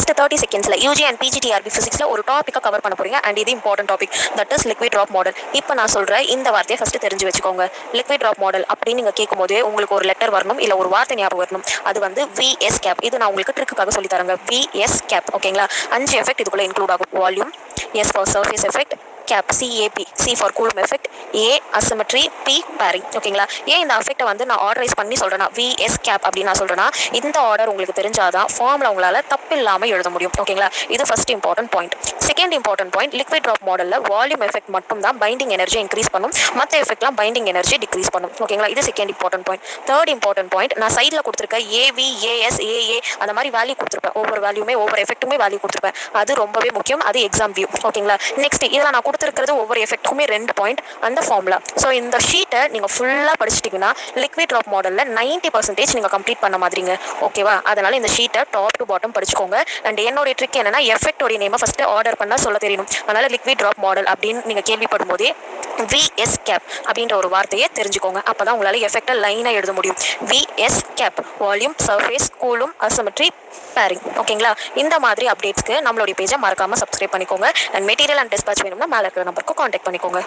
Next 30 செகண்ட்ஸில் UG and PGTRB ஃபிசிக்ஸில் ஒரு டாப்பிக்கை கவர் பண்ண போறீங்க. அண்ட் இது important topic, that is liquid drop model. இப்போ நான் சொல்கிறேன் இந்த வார்த்தையை ஃபஸ்ட்டு தெரிஞ்சு வச்சுக்கோங்க. லிக்விட் ட்ராப் மாடல் அப்படின்னு நீங்கள் கேட்கும்போது உங்களுக்கு ஒரு லெட்டர் வரணும், இல்லை ஒரு வார்த்தை ஞாபகம் வரணும். அது வந்து விஎஸ் கேப். இது நான் உங்களுக்கு ட்ரிக்குக்காக சொல்லி தரேங்க. VS CAP. ஓகேங்களா? 5 எஃபெக்ட் இதுக்குள்ளே இன்க்ளூட் ஆகும். Volume, S for surface effect, CAP C A P, C for Coulomb effect, A asymmetry, P pairing. ஓகேங்களா? ஏன் இந்த எஃபெக்ட்டை வந்து நான் ஆர்டரைஸ் பண்ணி சொல்கிறேன்னா விஎஸ் கேப் அப்படின்னு நான் சொல்கிறேன்னா, இந்த ஆர்டர் உங்களுக்கு தெரிஞ்சாதான் ஃபார்மில் உங்களால் தப்பு இல்லாமல் எழுத முடியும். ஓகேங்களா? இது first important point. Second important point, liquid drop மாடலில் வால்யூம் எஃபெக்ட் மட்டும் தான் பைண்டிங் எனர்ஜி இன்க்ரீஸ் பண்ணும், மற்ற எஃபெக்ட்லாம் பைண்டிங் எனர்ஜி டிக்ரீஸ் பண்ணும். ஓகேங்களா? இது second important point. Third important point, நான் சைடில் கொடுத்துருக்க ஏவி, ஏஎஸ், ஏஏ அந்த மாதிரி வேல்யூ கொடுத்துருப்பேன். ஒவ்வொரு வேல்யூமே ஒவ்வொரு எஃபெக்ட்டுமே வேல்யூ கொடுத்துருப்பேன். அது ரொம்பவே முக்கியம். அது எக்ஸாம் வியூ. ஓகேங்களா? நெக்ஸ்ட் இதில் நான் கொடுத்துருக்கிறது ஒவ்வொரு எஃபெக்ட்டுமே 2 பாயிண்ட் அந்த ஃபார்முலா. ஸோ இந்த ஷீட்டை நீங்கள் ஃபுல்லாக படிச்சிட்டிங்கன்னா லிக்விட் ட்ராப் மாடலில் 90% நீங்கள் கம்ப்ளீட் பண்ண மாதிரிங்க. ஓகேவா? அதனால் இந்த ஷீட்டை டாப் டு பாட்டம் படிச்சுக்கோங்க. அண்ட் என்னோட ட்ரிக் என்னன்னா, எஃபெக்டோடைய நேமை ஃபஸ்ட்டு ஆர்டர் பண்ணால் சொல்ல தெரியணும். அதனால் லிக்விட் ட்ராப் மாடல் அப்படின்னு நீங்கள் கேள்விப்படும் போதே விஎஸ் கேப் அப்படின்ற ஒரு வார்த்தையை தெரிஞ்சுக்கோங்க. அப்போ தான் உங்களால் எஃபெக்டை லைனாக எழுத முடியும். VS CAP, volume, surface, Coulomb, asymmetry, pairing. ஓகேங்களா? இந்த மாதிரி அப்டேட்ஸ்க்கு நம்மளுடைய பேஜை மறக்காமல் சப்ஸ்கிரைப் பண்ணிக்கோங்க. அண்ட் மெட்டீரியல் அண்ட் டிஸ்பேச் வேணும்னா மேலே இருக்கிற நம்பருக்கு கான்டாக்ட் பண்ணிக்கோங்க.